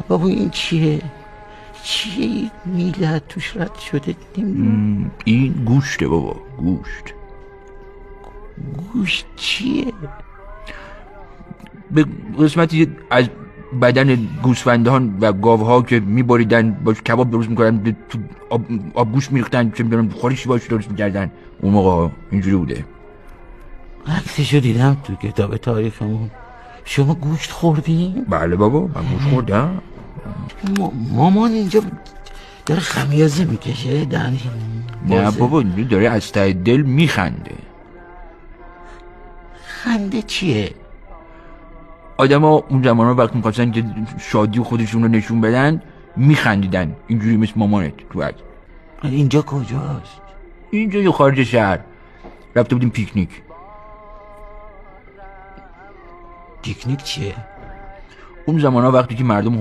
بابا این چیه این میله توش رد شده نمیدونم. این گوشته بابا، گوشت چیه؟ به قسمتی از بدن گوسفندان و گاوها که میبریدن باش کباب درست میکنن، تو آب گوشت میریختن، چه میدونم خالیش باش درست میکردن. اون موقع اینجوری بوده. عکسشو دیدم تو کتاب تاریخمون. شما گوشت خوردین؟ بله بابا، من گوشت خوردم. مامان اینجا داره خمیازه میکشه دهنش. نه بابا، اینجا داره از ته دل میخنده. خنده چیه؟ آدم ها اون زمان ها وقتی میخواستن که شادی خودشون رو نشون بدن میخندیدن، اینجوری مثل مامانت تو عکس. اینجا کجاست؟ اینجا یه خارج شهر رفته بودیم پیکنیک. پیکنیک چیه؟ اون زمان ها وقتی که مردم